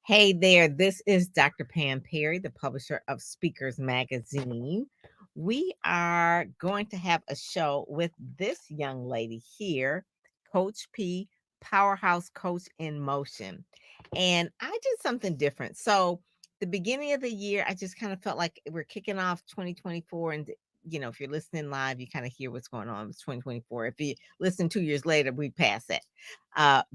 Hey there, this is Dr. Pam Perry, the publisher of Speakers Magazine. We are going to have a show with this young lady here, Coach P, Powerhouse Coach in Motion. And I did something different. So, the beginning of the year, I just kind of felt like we're kicking off 2024. And, if you're listening live, you kind of hear what's going on. It's 2024. If you listen 2 years later, we pass that.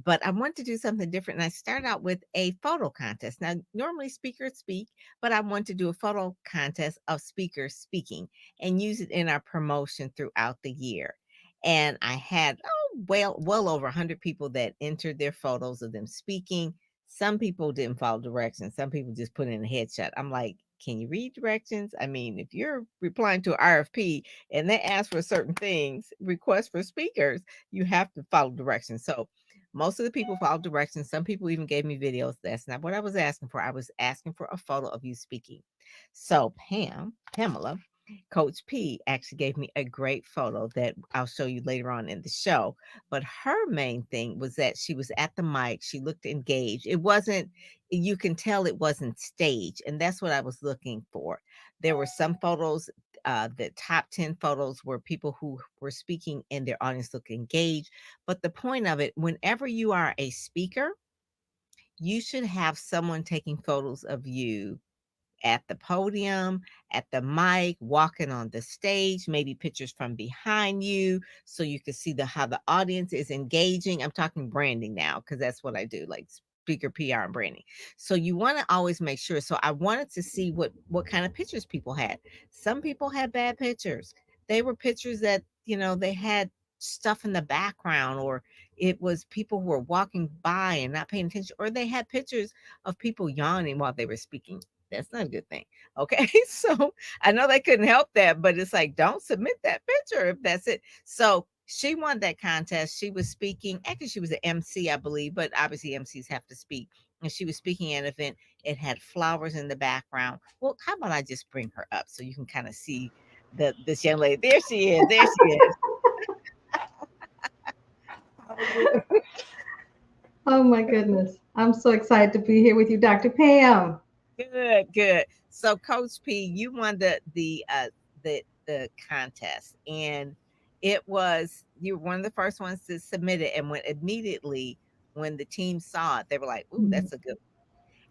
But I want to do something different. And I started out with a photo contest. Now, normally speakers speak, but I want to do a photo contest of speakers speaking and use it in our promotion throughout the year. And I had well over 100 people that entered their photos of them speaking. Some people didn't follow directions. Some people just put in a headshot. I'm like, can you read directions? I mean, if you're replying to an RFP and they ask for certain things, requests for speakers, you have to follow directions. So most of the people followed directions. Some people even gave me videos. That's not what I was asking for. I was asking for a photo of you speaking. So Pamela, Coach P actually gave me a great photo that I'll show you later on in the show. But her main thing was that she was at the mic. She looked engaged. It wasn't, you can tell it wasn't staged. And that's what I was looking for. There were some photos, the top 10 photos were people who were speaking and their audience looked engaged. But the point of it, whenever you are a speaker, you should have someone taking photos of you at the podium, at the mic, walking on the stage, maybe pictures from behind you so you can see how the audience is engaging. I'm talking branding now because that's what I do, like speaker PR and branding. So you want to always make sure. So I wanted to see what kind of pictures people had. Some people had bad pictures. They were pictures that, they had stuff in the background, or it was people who were walking by and not paying attention, or they had pictures of people yawning while they were speaking. That's not a good thing. Okay. So I know they couldn't help that, but it's like, don't submit that picture if that's it. So she won that contest. She was speaking. Actually, she was an MC, I believe, but obviously MCs have to speak. And she was speaking at an event. It had flowers in the background. Well, how about I just bring her up so you can kind of see this young lady? There she is. There she is. How are you? Oh my goodness. I'm so excited to be here with you, Dr. Pam. Good, good. So, Coach P, you won the contest, and you were one of the first ones to submit it. And when the team saw it, they were like, "Ooh, Mhm. that's a good."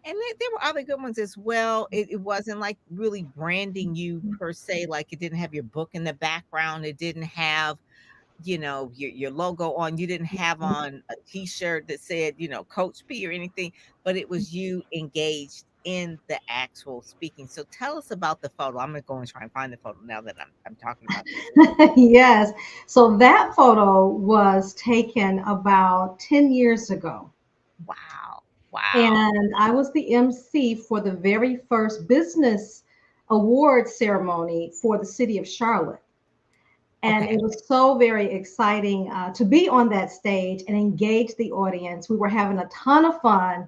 And there were other good ones as well. It wasn't like really branding you per se, like it didn't have your book in the background. It didn't have your logo on. You didn't have on a t-shirt that said, Coach P or anything, but it was you engaged in the actual speaking. So tell us about the photo. I'm gonna go and try and find the photo now that I'm talking about this. Yes. So that photo was taken about 10 years ago. Wow. Wow. And I was the MC for the very first business award ceremony for the city of Charlotte. And it Okay. was so very exciting to be on that stage and engage the audience. We were having a ton of fun.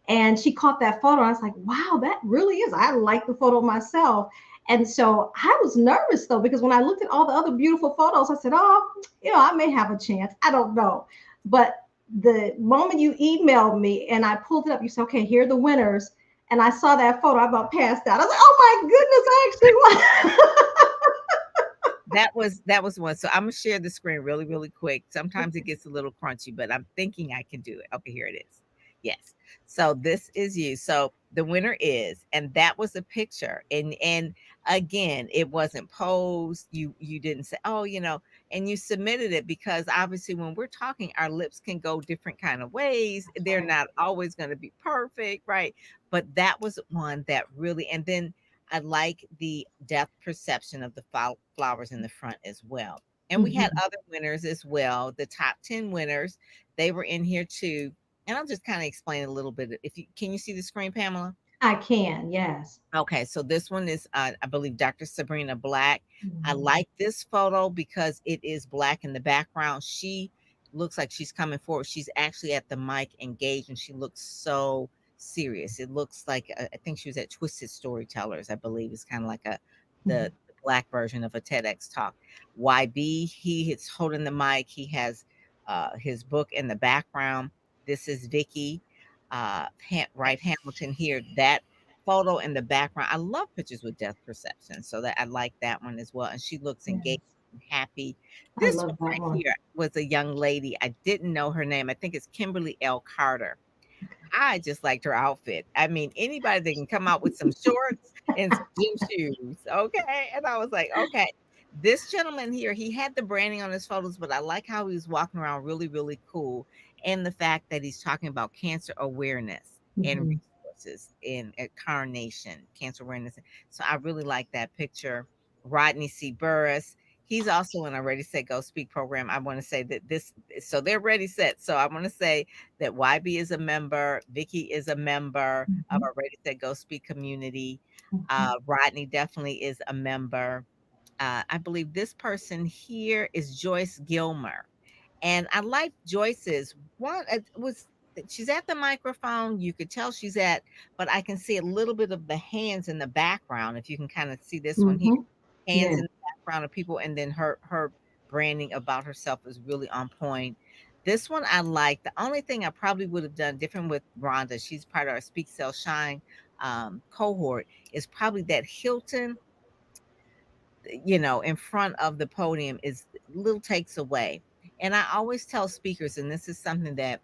And she caught that photo. And I was like, wow, that really is. I like the photo myself. And so I was nervous though, because when I looked at all the other beautiful photos, I said, oh, I may have a chance. I don't know. But the moment you emailed me and I pulled it up, you said, okay, here are the winners. And I saw that photo, I about passed out. I was like, oh my goodness, I actually won. That was one. So I'm gonna share the screen really, really quick. Sometimes it gets a little crunchy, but I'm thinking I can do it. Okay, here it is. Yes. So this is you. So the winner is, and that was a picture. And again, it wasn't posed. You didn't say, oh, and you submitted it because obviously when we're talking, our lips can go different kind of ways. They're Right. not always going to be perfect, right? But that was one that really, and then I like the depth perception of the flowers in the front as well. And we had Mhm. other winners as well. The top 10 winners, they were in here too. And I'll just kind of explain a little bit. If you can you see the screen, Pamela? I can, yes. Okay, so this one is, I believe, Dr. Sabrina Black. I Mhm. like this photo because it is black in the background. She looks like she's coming forward. She's actually at the mic engaged, and she looks so serious. It looks like I think she was at Twisted Storytellers. I believe it's kind of like Mhm. the black version of a TEDx talk. YB, he is holding the mic. He has his book in the background. This is Vicky. right Hamilton here. That photo in the background. I love pictures with depth perception, so that I like that one as well. And she looks engaged Yes. and happy. I This one love that right one. here was a young lady. I didn't know her name. I think it's Kimberly L. Carter. I just liked her outfit. I mean, anybody that can come out with some shorts and some gym shoes, okay? And I was like, okay. This gentleman here, he had the branding on his photos, but I like how he was walking around really, really cool. And the fact that he's talking about cancer awareness and Hmm. resources in Carnation, cancer awareness. So I really like that picture. Rodney C. Burris, he's also in a Ready Set Go Speak program. I want to say that so they're ready set. So I want to say that YB is a member, Vicky is a member of Hmm. our Ready Set Go Speak community. Hmm. Rodney definitely is a member. I believe this person here is Joyce Gilmer, and I like Joyce's one. It was she's at the microphone. You could tell she's at, but I can see a little bit of the hands in the background. If you can kind of see this one here, Hmm. hands Yeah. in the background of people, and then her branding about herself is really on point. This one I like. The only thing I probably would have done different with Rhonda, she's part of our Speak Sell Shine cohort, is probably that Hilton, in front of the podium is little takes away. And I always tell speakers, and this is something that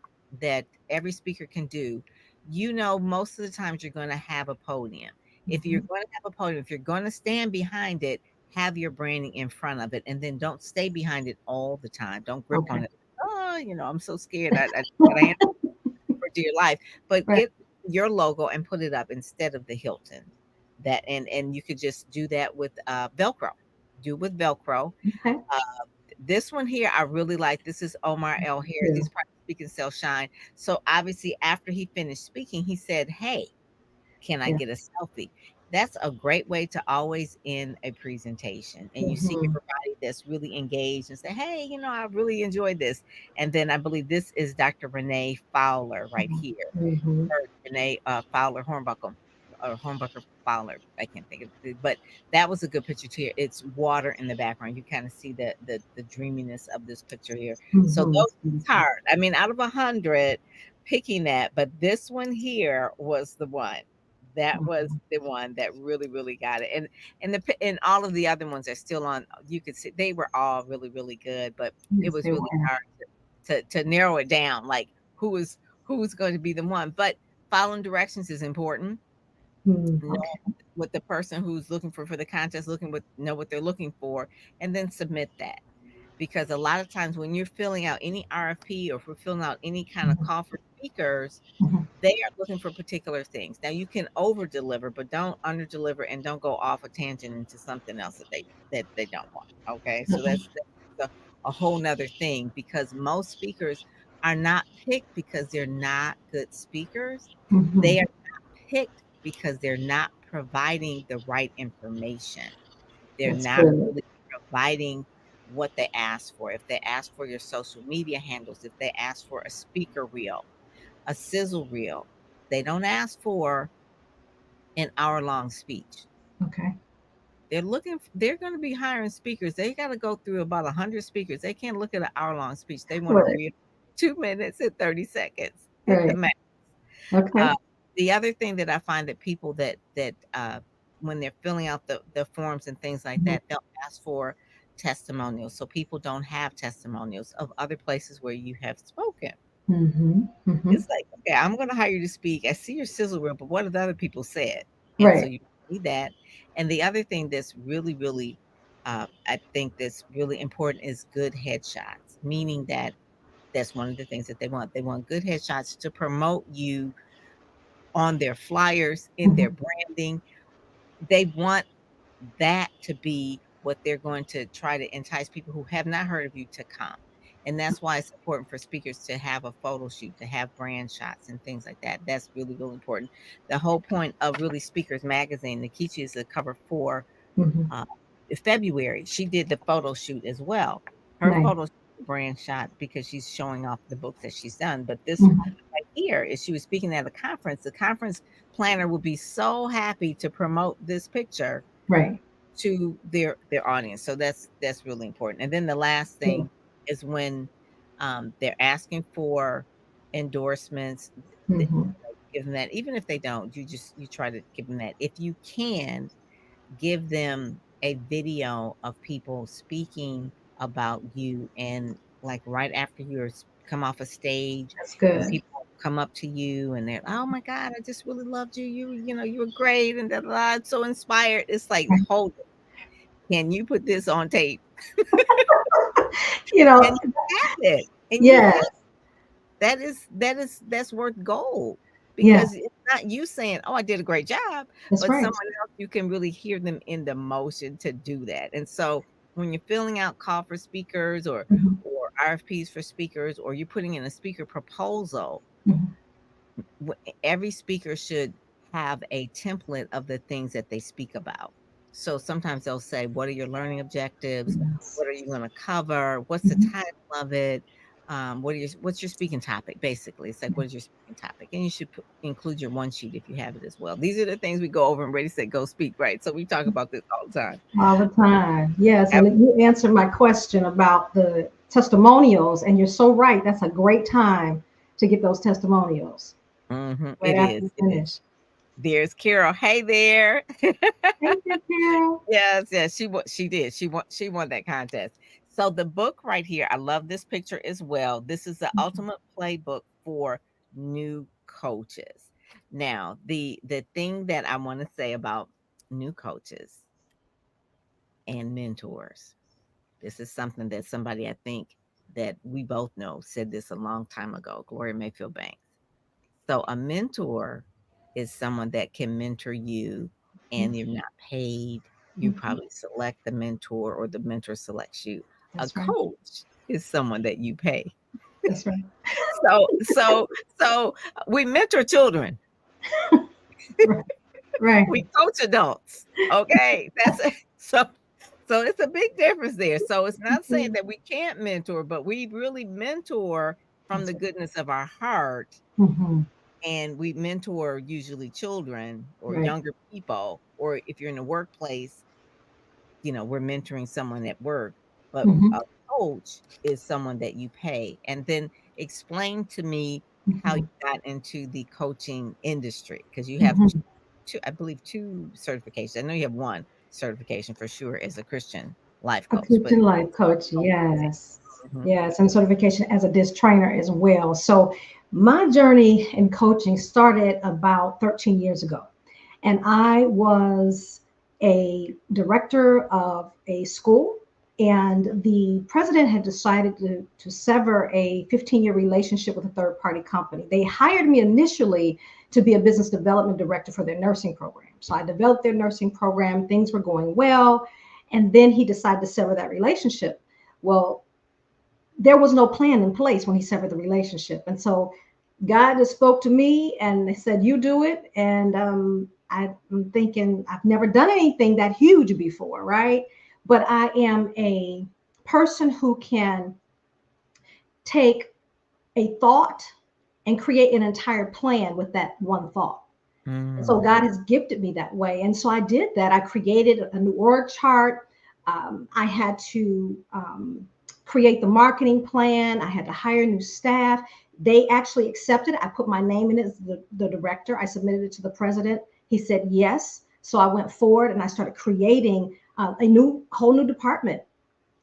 every speaker can do. Most of the times you're going to have a podium. If you're Hmm. going to have a podium, if you're going to stand behind it, have your branding in front of it, and then don't stay behind it all the time. Don't grip on Okay. it. Oh, I'm so scared. I gotta handle it for dear life. But Right. get your logo and put it up instead of the Hilton. That and you could just do that with Velcro. Do with Velcro. Okay. Uh, this one here, I really like. This is Omar L. Harris. Yeah. He's part of Speak and Sell Shine. So obviously, after he finished speaking, he said, "Hey, can I Yeah. get a selfie?" That's a great way to always end a presentation. And you see Hmm. everybody that's really engaged and say, "Hey, I really enjoyed this." And then I believe this is Dr. Renee Fowler right here, Hmm. or Renee Fowler Hornbuckle, or Hornbucker Fowler. I can't think of it, but that was a good picture too. It's water in the background. You kind of see the dreaminess of this picture here. So Hmm. those it's hard. I mean, out of 100, picking that, but this one here was the one. That was the one that really, really got it. And all of the other ones are still on. You could see they were all really, really good, but it Yes, was they were. really hard to narrow it down. Like who is going to be the one. But following directions is important. Mm, Know okay. what the person who's looking for the contest looking with know what they're looking for, and then submit that. Because a lot of times when you're filling out any RFP, or if we're filling out any kind of Mhm. call for speakers, Mhm. they are looking for particular things. Now you can over deliver, but don't under deliver, and don't go off a tangent into something else that they don't want. Okay, so Okay. that's a whole nother thing, because most speakers are not picked because they're not good speakers. Mhm. They are picked because they're not providing the right information. They're That's not good. really providing what they ask for. If they ask for your social media handles, if they ask for a speaker reel, a sizzle reel, they don't ask for an hour-long speech. Okay. They're going to be hiring speakers. They got to go through about 100 speakers. They can't look at an hour-long speech. They want to Right. read 2 minutes and 30 seconds at the Right. max. Okay. Uh, the other thing that I find that people that when they're filling out the forms and things like Mhm. that, they'll ask for testimonials. So people don't have testimonials of other places where you have spoken. Mhm. Mhm. It's like, okay, I'm going to hire you to speak. I see your sizzle reel, but what have the other people said? And so Right. you need that. And the other thing that's really, really, I think that's really important is good headshots, meaning that that's one of the things that they want. They want good headshots to promote you on their flyers, in their Mhm. branding. They want that to be what they're going to try to entice people who have not heard of you to come. And that's why it's important for speakers to have a photo shoot, to have brand shots and things like that. That's really, really important. The whole point of really Speakers Magazine, Nikichi is the cover for Mhm. uh, February. She did the photo shoot as well. Her Nice. photo shoot is a brand shot because she's showing off the books that she's done. But this Mhm. right here is she was speaking at a conference. The conference planner would be so happy to promote this picture Right. to their audience. So that's really important. And then the last Cool. thing is when they're asking for endorsements, Mhm. give them that. Even if they don't, you try to give them that. If you can, give them a video of people speaking about you, and like right after come off a stage, That's when good. people come up to you and they're, oh my God, I just really loved you. You were great and da, da, da, it's so inspired. It's like, Right. hold it. Can you put this on tape? You know, And you have it. And you yes, have that's worth gold, yeah, because it's not you saying, "Oh, I did a great job," that's but right. someone else, you can really hear them in the motion to do that. And so when you're filling out call for speakers, Mhm, or RFPs for speakers, or you're putting in a speaker proposal, mhm. every speaker should have a template of the things that they speak about. So sometimes they'll say, what are your learning objectives? Yes. What are you going to cover? What's the Mhm. title of it? What's your speaking topic? Basically, it's like, what is your speaking topic? And you should include your one sheet if you have it as well. These are the things we go over and Ready, Set, Go Speak, right? So we talk about this all the time. All the time. Yes. Yep. And you answered my question about the testimonials, and you're so right. That's a great time to get those testimonials right It after is. you It is. finish. There's Carol. Hey there. Thank you, Carol. Yes, yes, she did. She won that contest. So the book right here, I love this picture as well. This is the ultimate playbook for new coaches. Now, the thing that I want to say about new coaches and mentors. This is something that somebody, I think, that we both know, said this a long time ago, Gloria Mayfield Banks. So a mentor is someone that can mentor you and you're not paid. You Mhm. probably select the mentor or the mentor selects you. A That's right. coach is someone that you pay. That's right. So we mentor children. Right. Right. We coach adults. Okay. That's so so it's a big difference there. So it's not saying that we can't mentor, but we really mentor from That's the right. goodness of our heart, Hmm. and we mentor usually children or Right. younger people, or if you're in the workplace, we're mentoring someone at work. But Hmm. a coach is someone that you pay. And then explain to me how you Hmm. got into the coaching industry, because you have Hmm. two, I believe, two certifications. I know you have one certification for sure as a Christian life A coach, but Christian life coach, yes. mhm. Yes, and certification as a disc trainer as well. So my journey in coaching started about 13 years ago. And I was a director of a school, and the president had decided to sever a 15-year relationship with a third party company. They hired me initially to be a business development director for their nursing program. So I developed their nursing program, things were going well. And then he decided to sever that relationship. Well, there was no plan in place when he severed the relationship. And so God just spoke to me and they said, you do it. And I'm thinking, I've never done anything that huge before, right? But I am a person who can take a thought and create an entire plan with that one thought. And so Mm, God has gifted me that way. And so I did that. I created a new org chart. I had to create the marketing plan. I had to hire new staff. They actually accepted it. I put my name in it as the director. I submitted it to the president. He said yes. So I went forward and I started creating whole new department,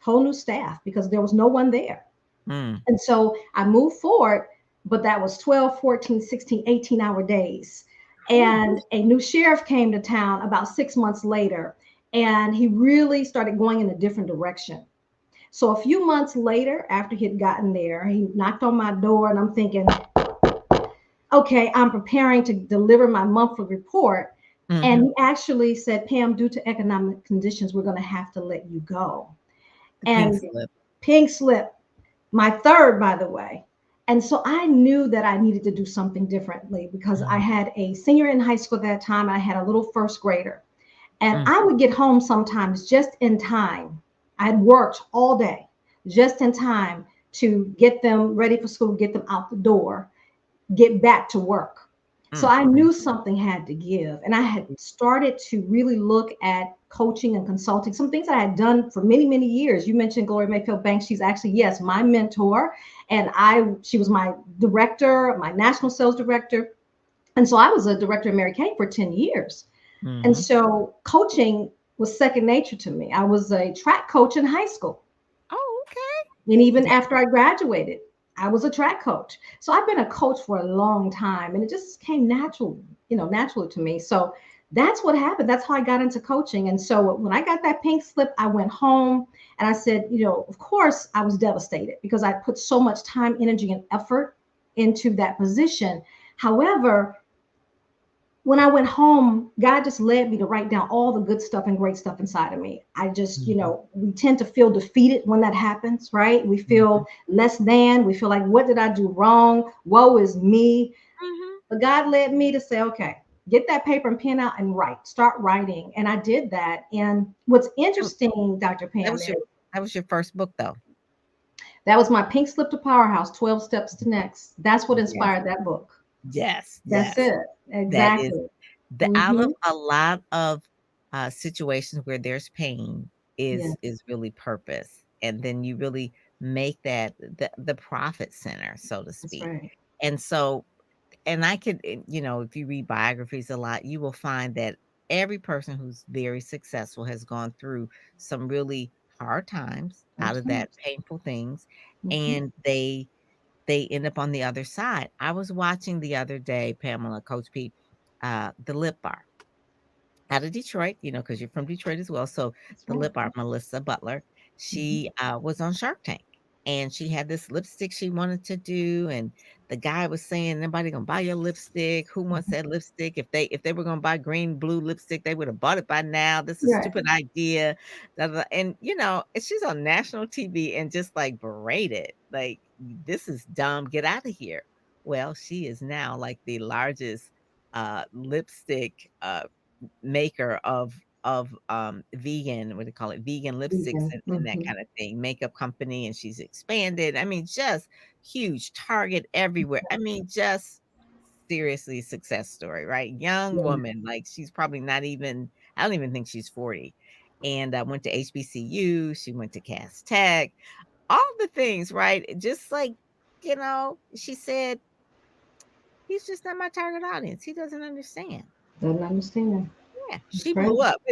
whole new staff because there was no one there. mm, And so I moved forward, but that was 12, 14, 16, 18-hour days. whew, And a new sheriff came to town about 6 months later, and he really started going in a different direction. So a few months later, after he had gotten there, he knocked on my door, and I'm thinking, okay, I'm preparing to deliver my monthly report. And mhm. he actually said, Pam, due to economic conditions, we're going to have to let you go. The pink And slip. pink slip, my third, by the way. And so I knew that I needed to do something differently because I Mm, had a senior in high school at that time. I had a little first grader. And mm, I would get home sometimes just in time. I'd worked all day just in time to get them ready for school, get them out the door, get back to work. So I Mm. knew something had to give. And I had started to really look at coaching and consulting, some things I had done for many, many years. You mentioned Gloria Mayfield Banks. She's actually, yes, my mentor. And she was my director, my national sales director. And so I was a director of Mary Kay for 10 years. And Mhm. so coaching was second nature to me. I was a track coach in high school. Oh, okay. And even Yeah. after I graduated, I was a track coach. So I've been a coach for a long time and it just came natural, naturally to me. So that's what happened. That's how I got into coaching. And so when I got that pink slip, I went home and I said, of course I was devastated because I put so much time, energy, and effort into that position. However, when I went home, God just led me to write down all the good stuff and great stuff inside of me. I just, Mhm. we tend to feel defeated when that happens, right? We Mhm. feel less than, we feel like, what did I do wrong? Woe is me. Mhm. But God led me to say, okay, get that paper and pen out and write, start writing. And I did that. And what's That interesting, Dr. that Pam, was your is that was your first book, though? that was my pink slip to Powerhouse, 12 Steps to Next. That's what Yes. inspired that book. Yes, That's yes. it. That is Exactly. the out Mm-hmm. of a lot of, situations where there's pain Yeah, is really purpose, and then you really make that the profit center, so to that's speak. right. And so and I could, if you read biographies a lot, you will find that every person who's very successful has gone through some really hard times out Hard of that times. painful things, Mhm. and they end up on the other side. I was watching the other day, Pamela, Coach P, the Lip Bar out of Detroit, because you're from Detroit as well. So That's the right. lip art, Melissa Butler, Mhm. she was on Shark Tank and she had this lipstick she wanted to do. And the guy was saying, nobody gonna buy your lipstick. Who wants Mhm. that lipstick? If they were gonna buy green, blue lipstick, they would have bought it by now. This is a Right. stupid idea. Da, da, da. And and she's on national TV and just like berated, like, this is dumb, get out of here. Well, she is now like the largest lipstick maker of vegan, what do you call it, vegan lipsticks Vegan. and that Mhm. kind of thing, makeup company, and she's expanded. I mean, just huge, Target everywhere. I mean, just seriously success story, right? Young Yeah. woman, like she's probably not even, I don't even think she's 40. And went to HBCU, she went to Cass Tech, all the things, right? Just like, she said, he's just not my target audience. He doesn't understand. Doesn't understand. Yeah, she That's right. blew up.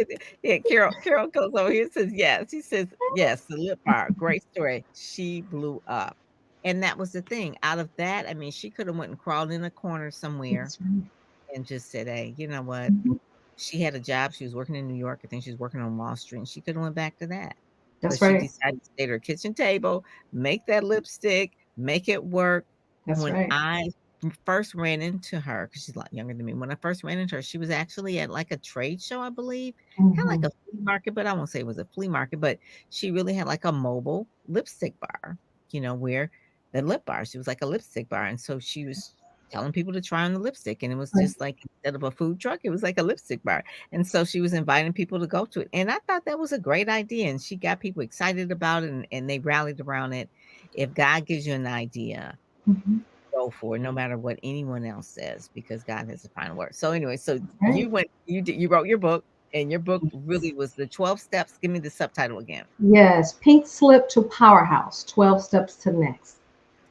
Yeah, Carol goes over here and says, "Yes." She says, "Yes, the lip bar, great story." She blew up. And that was the thing. Out of that, I mean, she could have went and crawled in a corner somewhere That's right. and just said, "Hey, you know what?" Mhm. She had a job. She was working in New York. I think she was working on Wall Street, and she could have went back to that. But That's she right. decided to stay at her kitchen table, make that lipstick, make it work. That's When right. I first ran into her, because she's a lot younger than me, when I first ran into her, she was actually at, like, a trade show, I believe, kinda like Mhm. a flea market, but I won't say it was a flea market, but she really had, like, a mobile lipstick bar, where the lip bar, she was like a lipstick bar, and so she was telling people to try on the lipstick, and it was Right. just like instead of a food truck, it was like a lipstick bar. And so she was inviting people to go to it, and I thought that was a great idea, and she got people excited about it, and they rallied around it. If God gives you an idea, Mhm. go for it, no matter what anyone else says, because God has the final word. So anyway, so Right. you wrote your book, and your book Yes. really was the 12 steps. Give me the subtitle again. Yes. Pink slip to Powerhouse. 12 steps to next.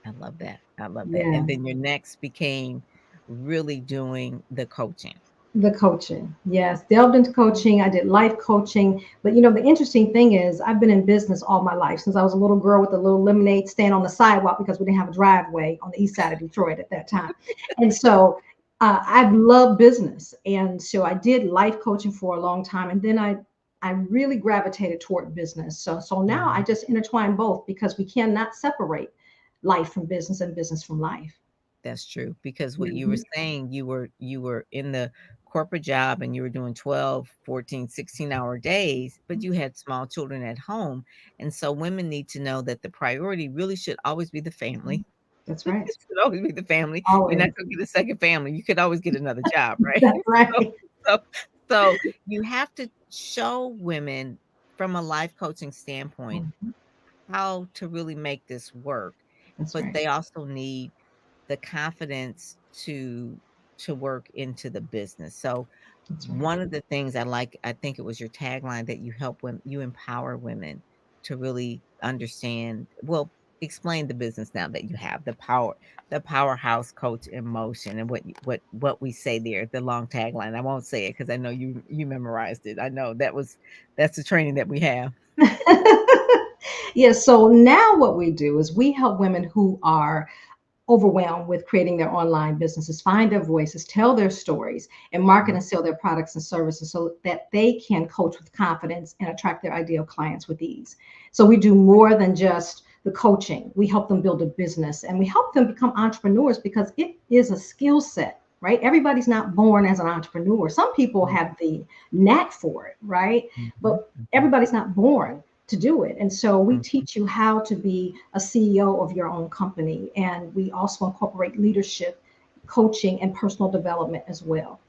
I love that. I love that. And Yes. then your next became really doing the coaching. The coaching. Yes. Delved into coaching. I did life coaching. But the interesting thing is I've been in business all my life since I was a little girl with a little lemonade stand on the sidewalk because we didn't have a driveway on the east side of Detroit at that time. And so I've loved business. And so I did life coaching for a long time. And then I really gravitated toward business. So now I Mhm. just intertwine both because we cannot separate life from business and business from life. That's true, because what you were Mhm. saying, you were in the corporate job and you were doing 12, 14, 16-hour days, but you had small children at home. And so women need to know that the priority really should always be the family. That's right. It should always be the family. You're not Always. gonna get a second family. You could always get another job, right? That's So right. so so you have to show women from a life coaching standpoint Mhm. how to really make this work, That's but right. they also need the confidence to to work into the business. So That's right. one of the things I like, I think it was your tagline that you help women, you empower women to really understand, well, explain the business now that you have the powerhouse coach in motion, and what we say there, the long tagline. I won't say it because I know you memorized it. I know that's the training that we have. Yes. So now what we do is we help women who are overwhelmed with creating their online businesses, find their voices, tell their stories, and market Mm, and sell their products and services so that they can coach with confidence and attract their ideal clients with ease. So we do more than just the coaching. We help them build a business and we help them become entrepreneurs because it is a skill set. Right? Everybody's not born as an entrepreneur. Some people mm, have the knack for it, right? mhm, But mhm, everybody's not born to do it. And so we mhm, teach you how to be a CEO of your own company. And we also incorporate leadership, coaching, and personal development as well.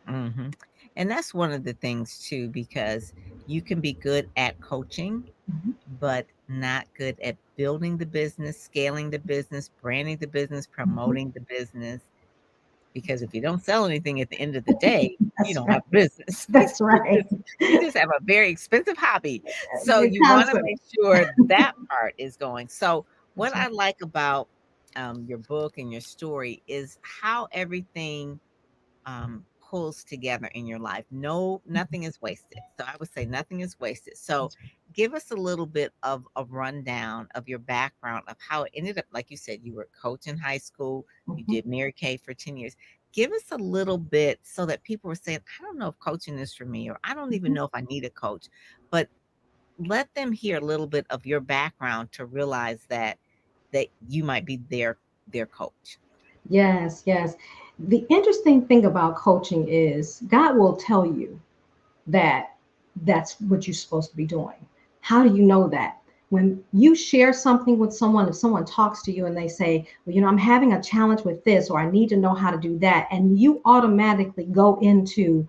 mhm. And that's one of the things too, because you can be good at coaching Mhm. but not good at building the business, scaling the business, branding the business, Mhm. promoting the business. Because if you don't sell anything at the end of the day, you That's don't right. have business. That's you right. just you just have a very expensive hobby. So Good you want to concept. make sure that part is going. So what That's I right. like about your book and your story is how everything pulls together in your life. No, nothing is wasted. So I would say nothing is wasted. So That's right. give us a little bit of a rundown of your background of how it ended up. Like you said, you were a coach in high school. You Mhm. did Mary Kay for 10 years. Give us a little bit so that people are saying, I don't know if coaching is for me, or I don't even Mhm. know if I need a coach. But let them hear a little bit of your background to realize that you might be their coach. Yes, yes. The interesting thing about coaching is God will tell you that that's what you're supposed to be doing. How do you know that? When you share something with someone, if someone talks to you and they say, well, I'm having a challenge with this, or I need to know how to do that, and you automatically go into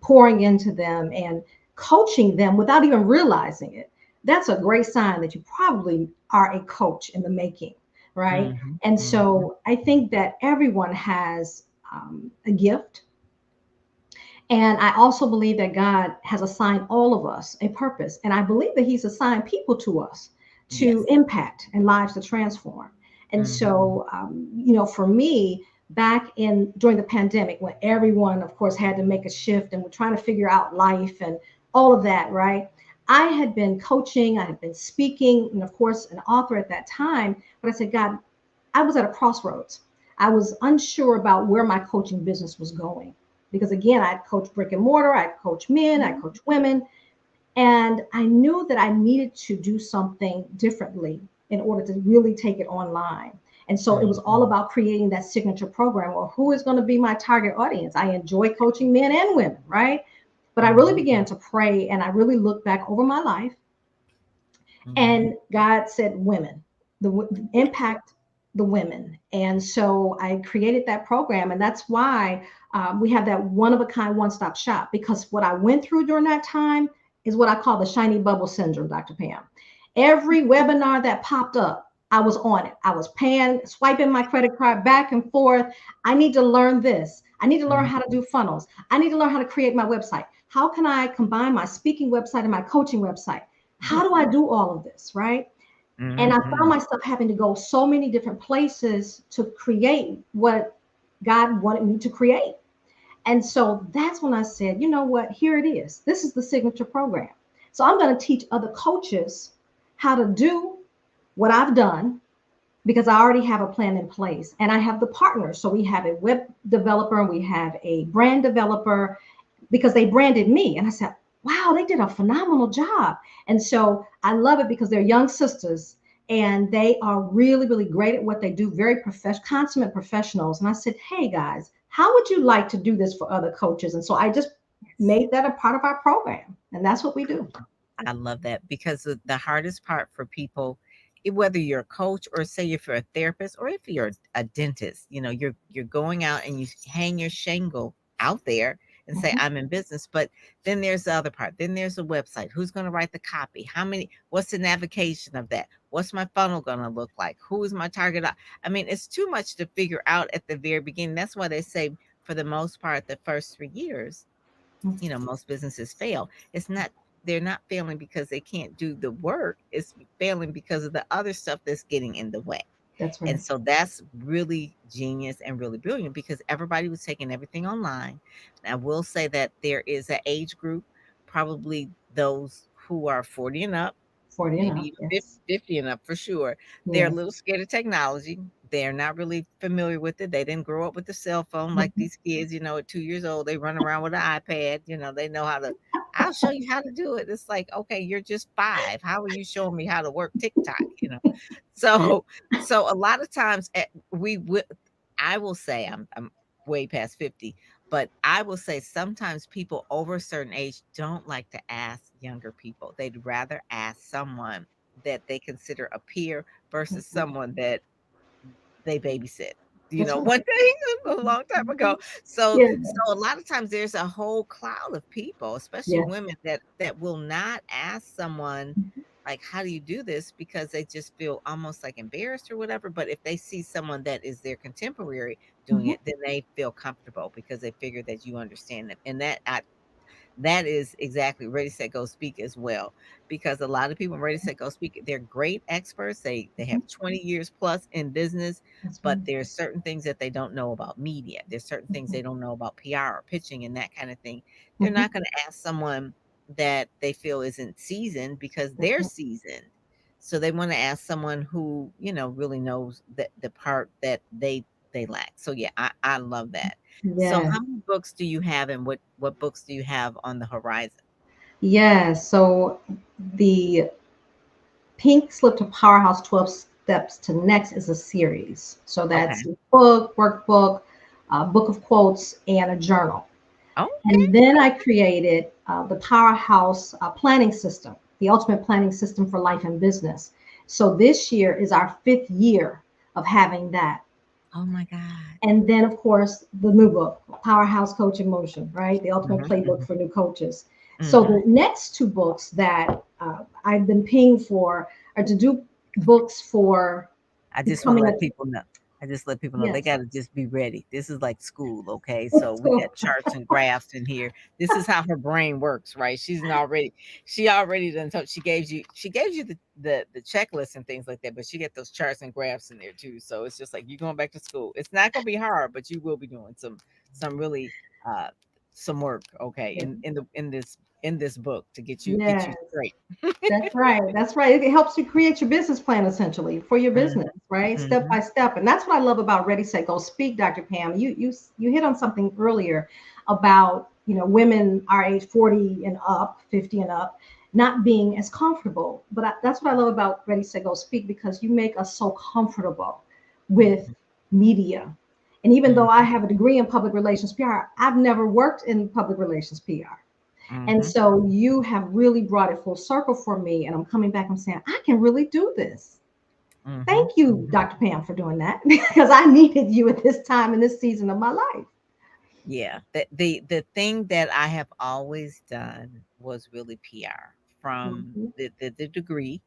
pouring into them and coaching them without even realizing it, that's a great sign that you probably are a coach in the making, right? Hmm. And Hmm. so I think that everyone has a gift, and I also believe that God has assigned all of us a purpose. And I believe that He's assigned people to us to Yes. impact and lives to transform. And Hmm. so, for me, back in during the pandemic, when everyone, of course, had to make a shift and we're trying to figure out life and all of that, right? I had been coaching, I had been speaking, and of course, an author at that time. But I said, God, I was at a crossroads. I was unsure about where my coaching business was going because again, I coach brick and mortar, I coach men, I coach women, and I knew that I needed to do something differently in order to really take it online. And so it was all Mhm, about creating that signature program, or who is going to be my target audience. I enjoy coaching men and women, right? But I really mhm, began to pray and I really looked back over my life, mhm. and God said women, the impact the women. And so I created that program, and that's why we have that one of a kind one stop shop, because what I went through during that time is what I call the shiny bubble syndrome, Dr. Pam. Every webinar that popped up, I was on it. I was paying, swiping my credit card back and forth. I need to learn this. I need to learn Mhm, how to do funnels. I need to learn how to create my website. How can I combine my speaking website and my coaching website? How do I do all of this, right? And I found mhm. myself having to go so many different places to create what God wanted me to create. And so that's when I said, you know what, here it is. This is the signature program. So I'm going to teach other coaches how to do what I've done because I already have a plan in place and I have the partners. So we have a web developer and we have a brand developer because they branded me. And I said, wow, they did a phenomenal job. And so I love it because they're young sisters and they are really, really great at what they do, very consummate professionals. And I said, hey guys, how would you like to do this for other coaches? And so I just Yes. made that a part of our program. And that's what we do. I love that because the hardest part for people, whether you're a coach or say if you're a therapist or if you're a dentist, you're going out and you hang your shingle out there and say Mhm. I'm in business, but then there's the other part. Then there's a website. Who's going to write the copy? How many? What's the navigation of that? What's my funnel going to look like? Who is my target? I mean, it's too much to figure out at the very beginning. That's why they say for the most part, the first 3 years, most businesses fail. It's not they're not failing because they can't do the work. It's failing because of the other stuff that's getting in the way. That's And right. so that's really genius and really brilliant because everybody was taking everything online. And I will say that there is an age group, probably those who are 40 and up, 40 and maybe up. even Yes. 50 and up for sure. They're a Yes. little scared of technology. They're not really familiar with it. They didn't grow up with the cell phone like Mhm. these kids, at 2 years old. They run around with an iPad. They know how to, I'll show you how to do it. It's like, okay, you're just 5. How are you showing me how to work TikTok? So, so a lot of times we will, I will say, I'm way past 50, but I will say sometimes people over a certain age don't like to ask younger people. They'd rather ask someone that they consider a peer versus Mhm. someone that they babysit. That's right. One day a long time ago. So Yeah. so a lot of times there's a whole cloud of people, especially Yeah. women that will not ask someone Mhm. like, how do you do this? Because they just feel almost like embarrassed or whatever. But if they see someone that is their contemporary doing Mhm. it, then they feel comfortable because they figure that you understand them. And that is exactly Ready, Set, Go, Speak as well. Because a lot of people in Ready, Set, Go, Speak, they're great experts. They Mhm. have 20 years plus in business, That's but right. there's certain things that they don't know about media. There's certain things Mhm. they don't know about PR or pitching and that kind of thing. They're Mhm. not going to ask someone that they feel isn't seasoned because That's they're right. seasoned. So they want to ask someone who, really knows the part that they lack. So yeah, I love that. So Yeah. how many books do you have and what books do you have on the horizon? Yeah. So the Pink Slip to Powerhouse 12 Steps to Next is a series. So Okay. that's a book, workbook, a book of quotes, and a journal. Okay. And then I created the Powerhouse planning system, the ultimate planning system for life and business. So this year is our 5th year of having that. Oh my God. And then, of course, the new book, Powerhouse Coaching Motion, right? The ultimate Mhm, playbook mhm, for new coaches. So mhm. the next two books that I've been paying for are to do books for I just wanna becoming a, let people know. I just let people know they yes. gotta just be ready. This is like school, okay? So we So, got charts and graphs in here. This is how her brain works, right? She already done told she gave you the checklist and things like that, but she got those charts and graphs in there too. So it's just like you're going back to school. It's not gonna be hard, but you will be doing some really uh some work, okay, in this book to get you yes. straight. That's right. That's right. It helps you create your business plan essentially for your business, Mhm, right? Step mhm, by step. And that's what I love about Ready, Set, Go, Speak, Dr. Pam. You hit on something earlier about, women our age 40 and up, 50 and up, not being as comfortable. But that's what I love about Ready, Set, Go, Speak because you make us so comfortable with mhm, media. And even though I mhm, have a degree in public relations PR, I've never worked in public relations PR. And mhm, so you have really brought it full circle for me. And I'm coming back, I'm saying, I can really do this. mhm, Thank you, mhm. Dr. Pam, for doing that because I needed you at this time in this season of my life. Yeah, the thing that I have always done was really PR from Mhm. the degree,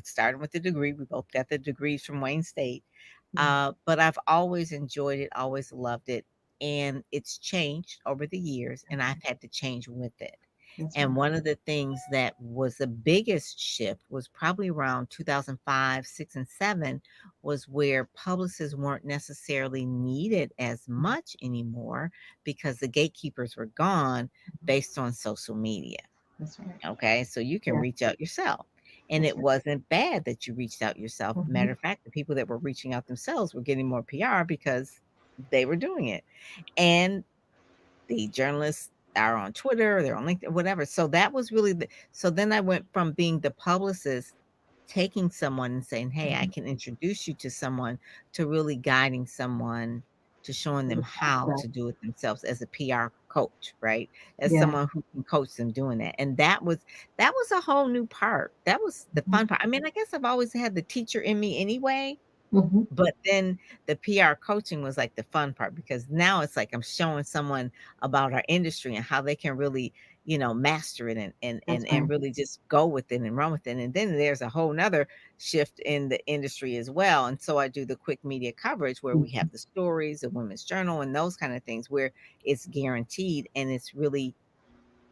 starting with the degree. We both got the degrees from Wayne State. Yeah, But I've always enjoyed it, always loved it, and it's changed over the years, and I've had to change with it. that's And right. one of the things that was the biggest shift was probably around 2005, 6, and 7 was where publicists weren't necessarily needed as much anymore because the gatekeepers were gone based on social media. That's right. Okay, so you can Yeah, reach out yourself. And that's it right. wasn't bad that you reached out yourself. Mhm. Matter of fact, the people that were reaching out themselves were getting more PR because they were doing it. And the journalists are on Twitter, they're on LinkedIn, whatever. So that was really so then I went from being the publicist, taking someone and saying, "Hey, I Mhm. can introduce you to someone," to really guiding someone to showing them Step by how step. to do it themselves as a PR coach, right? As Yeah. someone who can coach them doing that. And that was a whole new part. That was the Mhm. fun part. I mean, I guess I've always had the teacher in me anyway, Mhm. but then the PR coaching was like the fun part because now it's like I'm showing someone about our industry and how they can really, master it and That's and right. really just go with it and run with it. And then there's a whole nother shift in the industry as well. And so I do the quick media coverage where we have Mhm. the stories, the women's journal, and those kind of things where it's guaranteed and it's really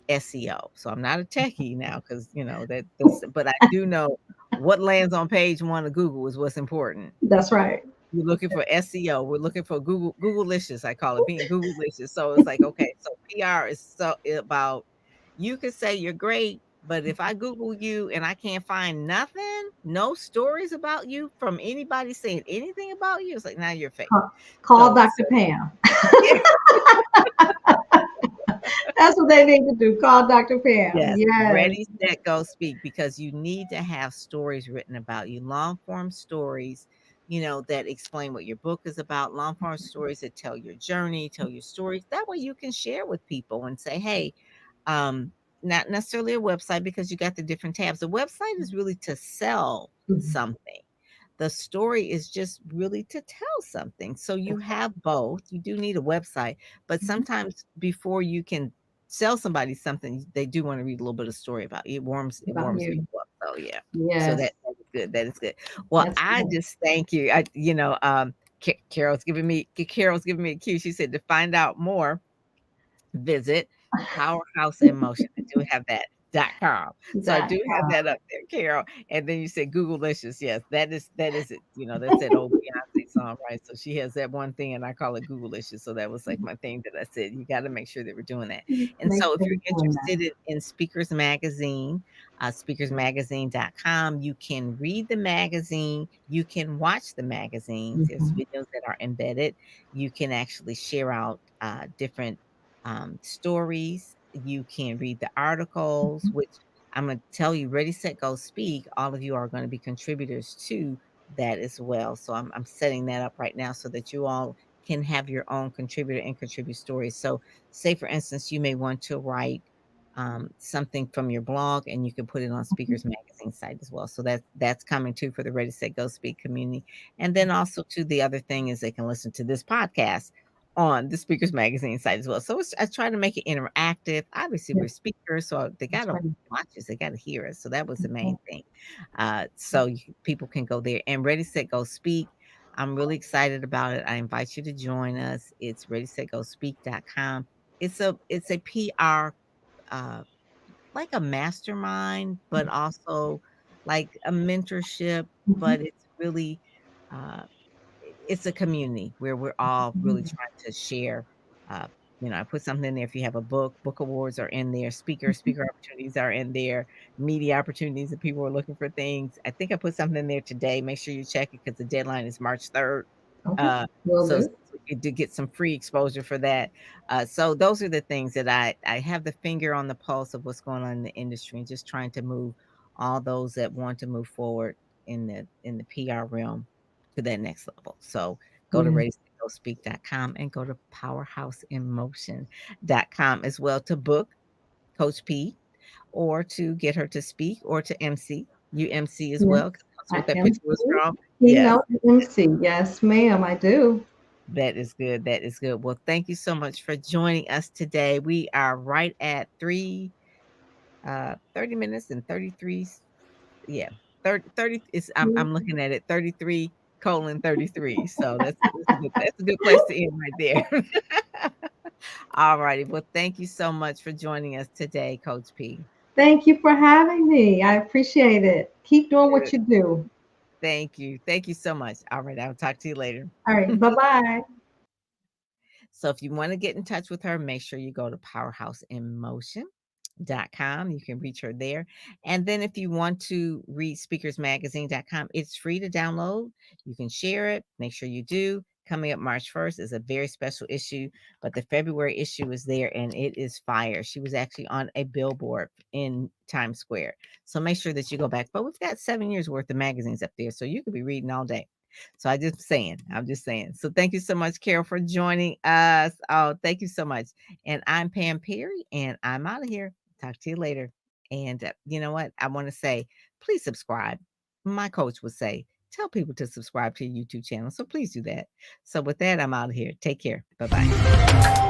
SEO. So I'm not a techie now because but I do know what lands on page one of Google is what's important. That's right. We're looking for SEO. We're looking for Googleicious, I call it, being Googleicious. So it's like, okay, so PR is about you could say you're great, but if I Google you and I can't find nothing, no stories about you from anybody saying anything about you, it's like now you're fake. Call So Dr. Pam. yeah. That's what they need to do. Call Dr. Pam. Yes, Yes. ready, set, go, speak, because you need to have stories written about you, long form stories, that explain what your book is about, long form stories that tell your journey, tell your stories. That way you can share with people and say, hey, um, not necessarily a website because you got the different tabs. The website is really to sell Mhm. something. The story is just really to tell something. So you That's right. have both. You do need a website, but Mhm. sometimes before you can sell somebody something, they do want to read a little bit of story about you. It About warms you. people up. So yeah. So Yes. that is good. That is good. Well, That's I good. just thank you. Carol's giving me a cue. She said to find out more, visit Powerhouse in Motion. I do have that.com. So I do have that up there, Carol. And then you said Googleicious. Yes, that is it. That's that old Beyonce song, right? So she has that one thing and I call it Googleicious. So that was like my thing that I said. You got to make sure that we're doing that. And Make so if sure you're you're doing that. interested in Speakers Magazine, speakersmagazine.com, you can read the magazine, you can watch the magazines. There's Mhm. videos that are embedded. You can actually share out different stories. You can read the articles, Mhm. which I'm going to tell you, Ready, Set, Go, Speak. All of you are going to be contributors to that as well. So I'm setting that up right now so that you all can have your own contributor and contribute stories. So, say for instance, you may want to write something from your blog, and you can put it on Mhm. Speakers Magazine site as well. So that's coming too for the Ready, Set, Go, Speak community. And then also, to the other thing is they can listen to this podcast on the Speakers Magazine site as well. So I try to make it interactive. Obviously, Yeah, we're speakers, so they that's gotta right. watch us, they gotta hear us. So that was the That's right. main thing. So people can go there and Ready, Set, Go, Speak. I'm really excited about it. I invite you to join us. It's readysetgospeak.com. It's a PR uh like a mastermind, but also like a mentorship, Mhm. but it's really uh it's a community where we're all really Mhm. trying to share. Uh, I put something in there. If you have a book awards are in there, Mhm. speaker opportunities are in there, media opportunities if people are looking for things. I think I put something in there today. Make sure you check it because the deadline is March 3rd. Okay. Uh, Will so do. to get some free exposure for that. So those are the things that I have the finger on the pulse of what's going on in the industry and just trying to move all those that want to move forward in the PR realm to that next level. So go to Yeah. readystogospeak.com and go to powerhouseinmotion.com as well to book Coach P or to get her to speak or to MC. You MC as Yes. well. 'Cause that's I what that am picture was from. Yes, keynote MC. Yes, ma'am, I do. that is good. That is good. Well, thank you so much for joining us today. We are right at 30 minutes and 33 yeah, 30 is I'm looking at it 33:33. So that's a good place to end right there. All righty. Well, thank you so much for joining us today, Coach P. Thank you for having me. I appreciate it. Keep doing what Good. you do. Thank you. Thank you so much. All right, I'll talk to you later. All right. Bye-bye. So if you want to get in touch with her, make sure you go to Powerhouse in Motion.com. You can reach her there. And then if you want to read speakersmagazine.com, it's free to download. You can share it. Make sure you do. Coming up March 1st is a very special issue, but the February issue is there and it is fire. She was actually on a billboard in Times Square. So make sure that you go back. But we've got 7 years worth of magazines up there. So you could be reading all day. So I'm just saying. So thank you so much, Carol, for joining us. Oh, thank you so much. And I'm Pam Perry, and I'm out of here. Talk to you later. And you know what? I want to say, please subscribe. My coach would say, tell people to subscribe to your YouTube channel. So please do that. So with that, I'm out of here. Take care. Bye bye.